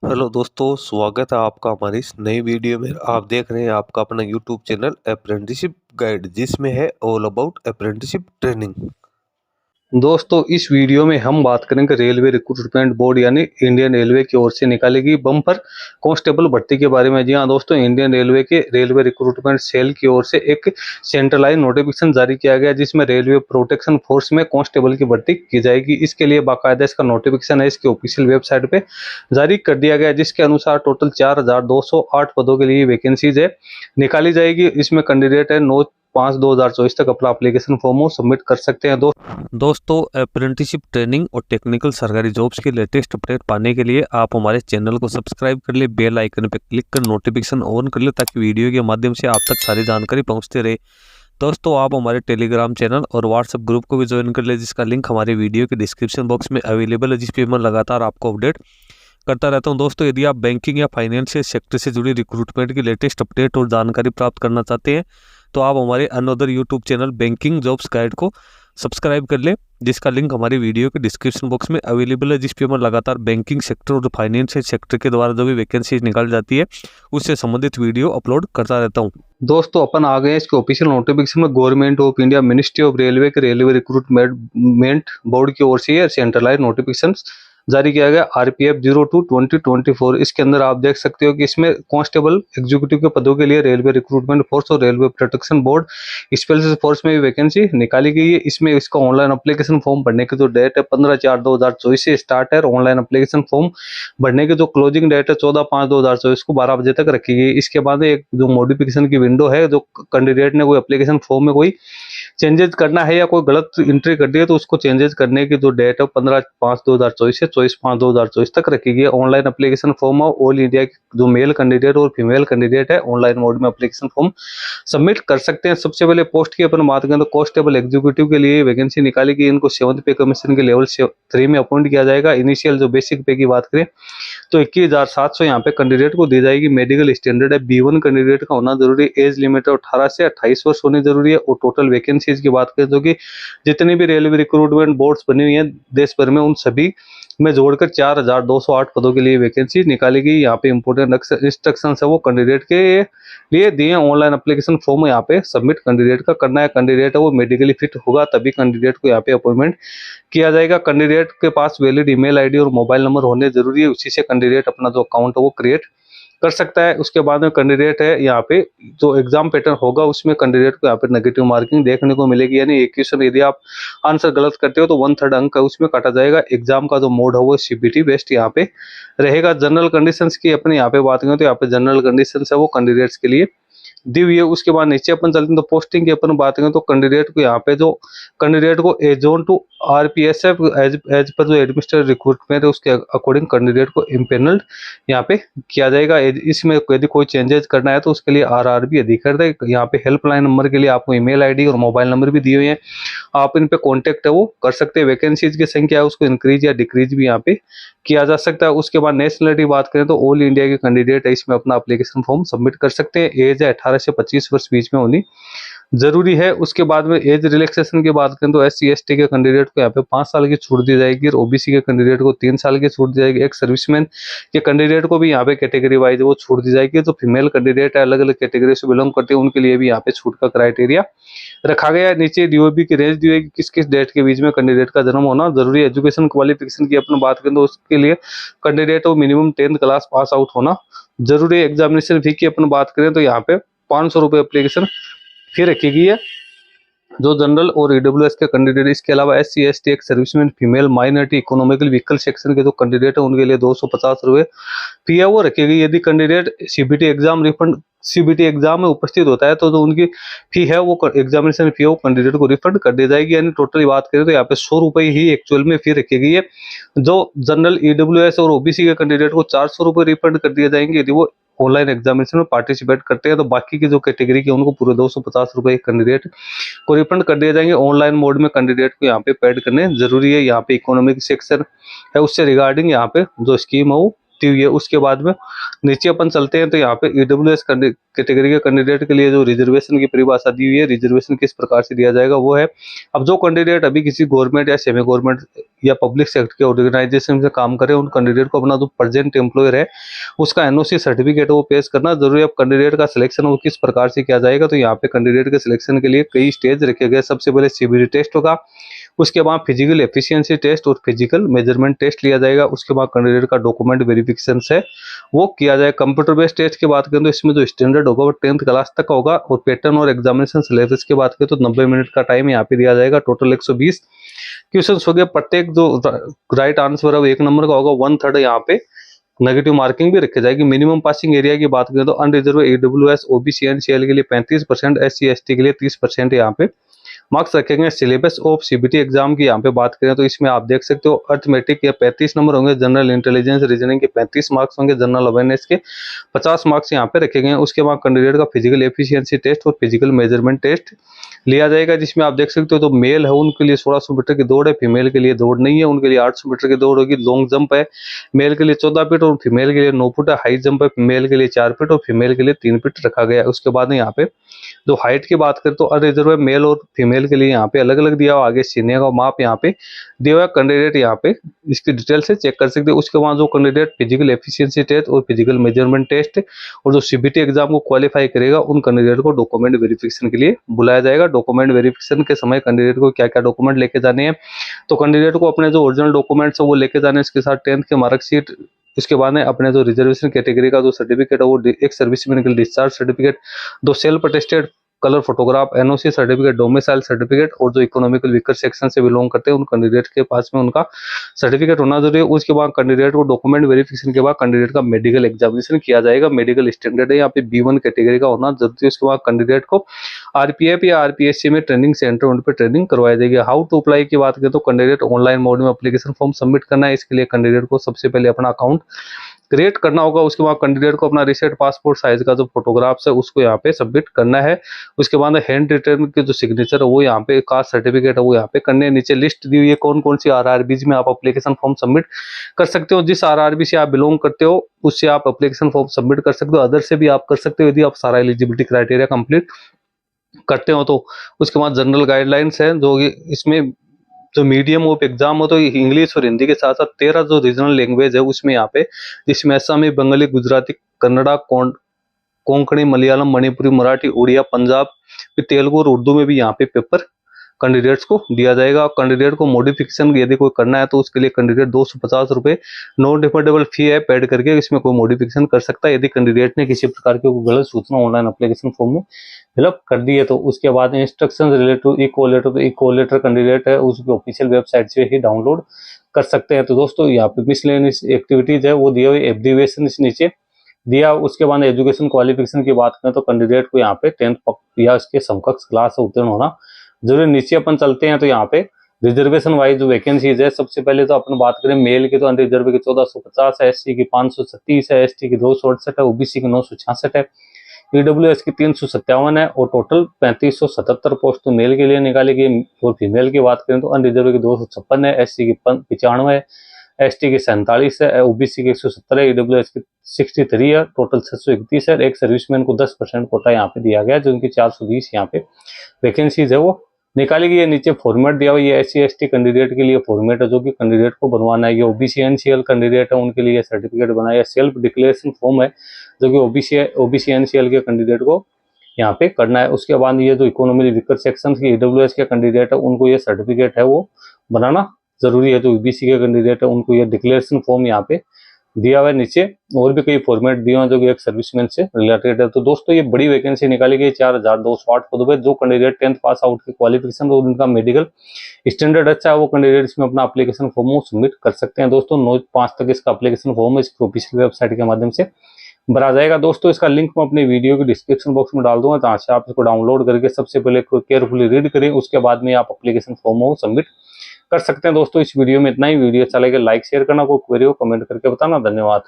Hello दोस्तों, स्वागत है आपका हमारी इस नई वीडियो में। आप देख रहे हैं आपका अपना यूट्यूब चैनल अप्रेंटिसशिप गाइड, जिसमें है ऑल अबाउट अप्रेंटिसशिप ट्रेनिंग। दोस्तों, इस वीडियो में हम बात करेंगे रेलवे रिक्रूटमेंट बोर्ड यानी इंडियन रेलवे की ओर से निकाली गई बम्पर कांस्टेबल भर्ती के बारे में। जी हाँ दोस्तों, इंडियन रेलवे के रेलवे रिक्रूटमेंट सेल की ओर से एक सेंट्रलाइज नोटिफिकेशन जारी किया गया, जिसमें रेलवे प्रोटेक्शन फोर्स में कांस्टेबल की भर्ती की जाएगी। इसके लिए बाकायदा इसका नोटिफिकेशन है इसके ऑफिशियल वेबसाइट पे जारी कर दिया गया, जिसके अनुसार टोटल 4208 पदों के लिए वैकेंसीज है निकाली जाएगी। इसमें कैंडिडेट है 9/5/2024 तक अपना एप्लीकेशन फॉर्म सबमिट कर सकते हैं। दोस्तों, अप्रेंटिसशिप ट्रेनिंग और टेक्निकल सरकारी जॉब्स के लेटेस्ट अपडेट पाने के लिए आप हमारे चैनल को सब्सक्राइब कर ले, बेल आइकन पर क्लिक कर नोटिफिकेशन ऑन कर ले, ताकि वीडियो के माध्यम से आप तक सारी जानकारी पहुंचते रहे। दोस्तों, आप हमारे टेलीग्राम चैनल और व्हाट्सएप ग्रुप को भी ज्वाइन कर ले, जिसका लिंक हमारे वीडियो के डिस्क्रिप्शन बॉक्स में अवेलेबल है, जिस पर मैं लगातार आपको अपडेट करता रहता हूं। दोस्तों, यदि आप बैंकिंग या फाइनेंशियल सेक्टर से जुड़ी रिक्रूटमेंट की लेटेस्ट अपडेट और जानकारी प्राप्त करना चाहते हैं, तो आप हमारे another YouTube channel banking jobs guide को सब्सक्राइब कर ले, जिसका लिंक हमारी वीडियो के डिस्क्रिप्शन बॉक्स में अवेलेबल है, जिस पे मैं लगातार बैंकिंग सेक्टर और फाइनेंशियल सेक्टर के द्वारा जो भी वैकेंसी निकाल जाती है उससे संबंधित वीडियो अपलोड करता रहता हूँ। दोस्तों, अपन आ गए इसके ऑफिशियल नोटिफिकेशन में। Government of India ministry of railway के रेलवे रिक्रूटमेंट बोर्ड की ओर से सेंट्रलाइज नोटिफिकेशन जारी किया गया RPF 02/2024। इसके अंदर आप देख सकते हो कि इसमें कांस्टेबल एग्जीक्यूटिव के पदों के लिए रेलवे रिक्रूटमेंट फोर्स और railway protection board special force में भी वैकेंसी निकाली गई है। इसमें इसका ऑनलाइन एप्लीकेशन फॉर्म भरने की जो डेट है 15/4/2024 से स्टार्ट है। ऑनलाइन एप्लीकेशन फॉर्म भरने की जो क्लोजिंग डेट है 14/5/2024 को 12 बजे तक रखी गई। इसके बाद एक जो मॉडिफिकेशन की विंडो है, जो कैंडिडेट ने कोई एप्लीकेशन फॉर्म में कोई चेंजेस करना है या कोई गलत एंट्री कर दी है, तो उसको चेंजेस करने की जो डेट है 15/5/2024 से 24/5/2024 तक रखी गई है। Online application form all India के जो मेल कैंडिडेट और फीमेल कैंडिडेट है ऑनलाइन मोड में एप्लीकेशन फॉर्म सबमिट कर सकते हैं। सबसे पहले पोस्ट की अपन बात करें तो कांस्टेबल एग्जीक्यूटिव के लिए वैकेंसी निकाली गई। इनको 7th पे कमीशन के लेवल 3 में अपॉइंट किया जाएगा। इनिशियल जो बेसिक पे की बात करें तो 21,700 यहाँ पे कैंडिडेट को दी जाएगी। मेडिकल स्टैंडर्ड है B1 कैंडिडेट का होना जरूरी है। एज लिमिट 18 से 28 वर्ष होनी जरूरी है। और टोटल वैकेंसीज की बात करें तो कि जितनी भी रेलवे रिक्रूटमेंट बोर्ड्स बनी हुई हैं देश भर में, उन सभी में जोड़कर 4,208 पदों के लिए वैकेंसी निकाली गई। यहाँ पे इंपोर्टेंट इंस्ट्रक्शन है वो कैंडिडेट के लिए दिए। ऑनलाइन एप्लीकेशन फॉर्म यहाँ पे सबमिट कैंडिडेट का करना है। कैंडिडेट है वो मेडिकली फिट होगा तभी कैंडिडेट को यहाँ पे अपॉइंटमेंट किया जाएगा। कैंडिडेट के पास वैलिड ईमेल आईडी और मोबाइल नंबर होने जरूरी है, उसी से कैंडिडेट अपना जो अकाउंट है वो क्रिएट कर सकता है। उसके बाद में कैंडिडेट है यहाँ पे जो एग्जाम पैटर्न होगा उसमें कैंडिडेट को यहाँ पे नेगेटिव मार्किंग देखने को मिलेगी, यानी एक क्वेश्चन यदि आप आंसर गलत करते हो तो 1/3 अंक का उसमें काटा जाएगा। एग्जाम का जो मोड है वो CBT बेस्ड यहाँ पे रहेगा। जनरल कंडीशंस की अपने यहाँ पे बात करें तो यहाँ पे जनरल कंडीशंस है वो कैंडिडेट्स के लिए दी हुई है। उसके बाद नीचे अपन चलते हैं तो पोस्टिंग की अपन बात करें तो कैंडिडेट को यहाँ पे जो कैंडिडेट को एजोन टू RPSF एज पर जो एडमिनिस्ट्रेटिव रिक्रूटमेंट है उसके अकॉर्डिंग कैंडिडेट को इम्पेनल्ड यहाँ पे किया जाएगा। इसमें यदि कोई चेंजेस करना है तो उसके लिए RRB अधिकृत है। यहाँ पे हेल्पलाइन नंबर के लिए आपको ईमेल आईडी और मोबाइल नंबर भी दिए हुए हैं, आप इन पे कॉन्टेक्ट है वो कर सकते हैं। वैकेंसीज की संख्या है उसको इंक्रीज या डिक्रीज भी यहाँ पे किया जा सकता है। उसके बाद नेशनलिटी बात करें तो ऑल इंडिया के कैंडिडेट है इसमें अपना एप्लीकेशन फॉर्म सबमिट कर सकते हैं। एज है 18 से 25 वर्ष बीच में होनी जरूरी है। उसके बाद में एज रिलैक्सेशन की बात करें तो SC ST के कैंडिडेट को यहाँ पे 5 साल की छूट दी जाएगी और OBC के कैंडिडेट को 3 साल की छूट दी जाएगी। एक सर्विसमैन के कैंडिडेट को भी यहाँ पे कैटेगरी वाइज वो छूट दी जाएगी। जो फीमेल कैंडिडेट है अलग अलग कैटेगरी से बिलोंग करते हैं उनके लिए भी यहाँ पे छूट का क्राइटेरिया रखा गया है। नीचे DOB की रेंज दी है कि किस किस डेट के बीच में कैंडिडेट का जन्म होना जरूरी है। एजुकेशन क्वालिफिकेशन की अपन बात करें तो उसके लिए कैंडिडेट को minimum 10th class pass out होना जरूरी है। एग्जामिनेशन फी की अपन बात करें तो यहाँ पे 500 रुपये एप्लीकेशन फी रखी गई है। जो जनरल और EWS के कैंडिडेट, इसके अलावा SC ST एक serviceman female minority economical vehicle section के जो कैंडिडेट है उनके लिए 250 रुपये फी है वो रखी गई। यदि कैंडिडेट CBT एग्जाम में उपस्थित होता है तो जो उनकी फी है वो एग्जामिनेशन फी है वो कैंडिडेट को रिफंड कर दी जाएगी। यानी टोटल बात करें तो यहाँ पे 100 रुपये ही एक्चुअल में फी रखी गई है। जो जनरल EWS और OBC के कैंडिडेट को 400 रुपये रिफंड कर दिए जाएंगे यदि वो ऑनलाइन एग्जामिनेशन में पार्टिसिपेट करते हैं। तो बाकी की जो कैटेगरी के उनको पूरे 250 रुपये कैंडिडेट को रिफंड कर दिए जाएंगे। ऑनलाइन मोड में कैंडिडेट को यहाँ पे पेड करने जरूरी है। यहाँ पे इकोनॉमिक सेक्शन है उससे रिगार्डिंग यहाँ पे जो स्कीम है वो दी हुई है। उसके बाद में नीचे अपन चलते हैं तो यहाँ पे ईडब्ल्यूएस कैटेगरी के कैंडिडेट के लिए जो रिजर्वेशन की परिभाषा दी हुई है, रिजर्वेशन किस प्रकार से दिया जाएगा वो है, अब जो कैंडिडेट अभी किसी गवर्नमेंट या सेमी गवर्नमेंट या पब्लिक सेक्टर के ऑर्गेनाइजेशन से काम करे, उन कैंडिडेट को अपना जो प्रेजेंट एम्प्लॉयर है उसका एनओसी सर्टिफिकेट वो पेश करना जरूरी है। अब कैंडिडेट का सिलेक्शन वो किस प्रकार से किया जाएगा, तो यहाँ पे कैंडिडेट के सिलेक्शन के लिए कई स्टेज रखे गए। सबसे पहले सीबीटी टेस्ट होगा, उसके बाद फिजिकल एफिशिएंसी टेस्ट और फिजिकल मेजरमेंट टेस्ट लिया जाएगा। उसके बाद कैंडिडेट का डॉक्यूमेंट वेरिफिकेशन है वो किया जाएगा। कंप्यूटर बेस्ड टेस्ट की बात करें तो इसमें जो स्टैंडर्ड होगा वो 10th क्लास तक का होगा, और पैटर्न और एग्जामिनेशन सिलेबस की बात करें तो 90 मिनट का टाइम यहाँ पे दिया जाएगा। टोटल 120 क्वेश्चन हो गए, प्रत्येक जो राइट आंसर है वो 1 नंबर का होगा। 1/3 यहाँ पे नेगेटिव मार्किंग भी रखी जाएगी। मिनिमम पासिंग एरिया की बात करें तो अनरिजर्व ईडब्ल्यूएस ओबीसी एनसीएल के लिए 35%, एससी एसटी के लिए 30% यहाँ पे मार्क्स रखेंगे। सिलेबस ऑफ सीबीटी एग्जाम की यहाँ पे बात करें तो इसमें आप देख सकते हो अर्थमेटिक के 35 नंबर होंगे, जनरल इंटेलिजेंस रीजनिंग के 35 मार्क्स होंगे, जनरल अवेयरनेस के 50 मार्क्स यहाँ पे रखे गए हैं। उसके बाद कैंडिडेट का फिजिकल एफिशिएंसी टेस्ट और फिजिकल मेजरमेंट टेस्ट लिया जाएगा, जिसमें आप देख सकते हो तो मेल है उनके लिए 1600 मीटर की दौड़ है, फीमेल के लिए दौड़ नहीं है, उनके लिए 800 मीटर की दौड़ होगी। लॉन्ग जंप है, मेल के लिए 14 फीट और फीमेल के लिए 9 फीट है। हाई जंप है, मेल के लिए 4 फीट और फीमेल के लिए 3 फीट रखा गया है। उसके बाद यहाँ पे जो हाइट की बात करें तो अनरिजर्व मेल और फीमेल के लिए यहाँ पे अलग अलग दिया हुआ, आगे सीने का माप यहाँ पे दिया हुआ। कैंडिडेट यहाँ पे इसकी डिटेल से चेक कर सकते हैं। उसके बाद जो कैंडिडेट फिजिकल एफिशिएंसी टेस्ट और फिजिकल मेजरमेंट टेस्ट और जो सीबीटी एग्जाम को क्वालिफाई करेगा उन कैंडिडेट को डॉक्यूमेंट वेरिफिकेशन के लिए बुलाया जाएगा। डॉक्यूमेंट वेरिफिकेशन के समय कैंडिडेट को क्या क्या डॉक्यूमेंट लेके जाने हैं, तो कैंडिडेट को अपने जो ओरिजिनल डॉक्यूमेंट्स है वो लेके जाने, इसके साथ 10th के मार्कशीट, इसके बाद में अपने जो रिजर्वेशन कैटेगरी का जो सर्टिफिकेट है वो एक सर्विसमैन के discharge certificate, 2 self attested colour photograph, NOC certificate, domicile certificate, और जो इकोनॉमिकल वीकर सेक्शन से बिलोंग करते हैं उन कैंडिडेट के पास में उनका सर्टिफिकेट होना जरूरी है। उसके बाद कैंडिडेट को डॉक्यूमेंट वेरिफिकेशन के बाद कैंडिडेट का मेडिकल एग्जामिनेशन किया जाएगा। मेडिकल स्टैंडर्ड है यहाँ पे B1 कैटेगरी का होना जरूरी है। उसके बाद कैंडिडेट को आरपीएफ या आरपीएससी में ट्रेनिंग सेंटर उन पर ट्रेनिंग करवाई जाएगी। हाउ टू अप्लाई की बात करें तो कैंडिडेट ऑनलाइन मोड में एप्लीकेशन फॉर्म सबमिट करना है। इसके लिए कैंडिडेट को सबसे पहले अपना अकाउंट क्रिएट करना होगा। उसके बाद कैंडिडेट को अपना रिसेंट पासपोर्ट साइज का जो फोटोग्राफ्स है उसको यहाँ पे सबमिट करना है। उसके बाद हैंड रिटर्न की जो सिग्नेचर है वो यहाँ पे, कास्ट सर्टिफिकेट है वो यहाँ पे करने। नीचे लिस्ट दी हुई है कौन कौन सी आरआरबीज में आप एप्लीकेशन फॉर्म सबमिट कर सकते हो। जिस आरआरबी से आप बिलोंग करते हो उससे आप एप्लीकेशन फॉर्म सबमिट कर सकते हो, अदर से भी आप कर सकते हो यदि आप सारा एलिजिबिलिटी क्राइटेरिया कंप्लीट करते हो तो। उसके बाद जनरल गाइडलाइंस है जो इसमें जो मीडियम ऑफ एग्जाम हो तो इंग्लिश और हिंदी के साथ साथ 13 जो रीजनल लैंग्वेज है उसमें यहाँ पे, जिसमें असमी, बंगाली, गुजराती, कन्नड़ा, कोंकणी, मलयालम, मणिपुरी, मराठी, उड़िया, पंजाब, तेलुगु और उर्दू में भी यहाँ पे पेपर कैंडिडेट्स को दिया जाएगा। कैंडिडेट को मॉडिफिकेशन यदि कोई करना है तो उसके लिए कैंडिडेट 250 रुपए नॉन रिफंडेबल फी है पेड करके इसमें कोई मॉडिफिकेशन कर सकता है। यदि कैंडिडेट ने किसी प्रकार की गलत सूचना ऑनलाइन एप्लीकेशन फॉर्म में फिलअप कर दी है तो उसके बाद instruction related to equal letter, तो इक्वल लेटर कैंडिडेट है उसकी ऑफिशियल वेबसाइट से ही डाउनलोड कर सकते हैं। तो दोस्तों यहाँ पे मिसलेनियस एक्टिविटीज है वो दिया हुई, एब्रीविएशन इस नीचे दिया। उसके बाद एजुकेशन क्वालिफिकेशन की बात करें तो कैंडिडेट को यहाँ पे 10th या इसके समकक्ष क्लास से उत्तीर्ण होना जरूर। नीचे अपन चलते हैं तो यहाँ पे रिजर्वेशन वाइज जो वैकेंसीज है, सबसे पहले तो अपन बात करें मेल की तो अनरिजर्व की 1450 है, एससी की 537 है, एसटी की 268 है, ओबीसी की 966 है, ईडब्ल्यूएस की 357 है और टोटल 3577 पोस्ट तो मेल के लिए निकाली गई। और फीमेल की बात करें तो अनरिजर्व की 256 है, एससी की 95 है, एसटी की 47 है, ओबीसी की 170 है, ईडब्ल्यूएस की 63 है, टोटल 631 है। एक सर्विसमैन को 10% कोटा यहाँ पे दिया गया जो उनकी 420 यहाँ पे वैकेंसीज है वो निकाली गई है। नीचे फॉर्मेट दिया हुआ है, एससी एसटी कैंडिडेट के लिए फॉर्मेट है जो कि कैंडिडेट को बनवाना है। ये ओबीसी एनसीएल कैंडिडेट है उनके लिए सर्टिफिकेट बनाया, सेल्फ डिक्लेरेशन फॉर्म है जो कि ओबीसी एनसीएल के कैंडिडेट को यहाँ पे करना है। उसके बाद ये जो इकोनॉमी वीकर सेक्शन के ईडब्ल्यूएस के कैंडिडेट है उनको ये सर्टिफिकेट है वो बनाना जरूरी है। जो ओबीसी के कैंडिडेट है उनको ये डिक्लेरेशन फॉर्म यहाँ पे दिया हुआ है। नीचे और भी कई फॉर्मेट दिए हुए जो कि एक सर्विसमैन से रिलेटेड है। तो दोस्तों ये बड़ी वैकेंसी निकाली गई 4208 पदों पे। जो कैंडिडेट 10th पास आउट की क्वालिफिकेशन और उनका मेडिकल स्टैंडर्ड अच्छा है वो कैंडिडेट इसमें अपना एप्लीकेशन फॉर्म सबमिट कर सकते हैं। दोस्तों 9/5 तक इसका एप्लीकेशन फॉर्म इसकी ऑफिशियल वेबसाइट के माध्यम से भरा जाएगा। दोस्तों इसका लिंक मैं अपने वीडियो के डिस्क्रिप्शन बॉक्स में डाल दूंगा, जहाँ से आप इसको डाउनलोड करके सबसे पहले केयरफुली रीड करें, उसके बाद में आप एप्लीकेशन फॉर्म को सबमिट कर सकते हैं। दोस्तों इस वीडियो में इतना ही। वीडियो अच्छा लगे लाइक शेयर करना, कोई क्वेरी हो कमेंट करके बताना। धन्यवाद।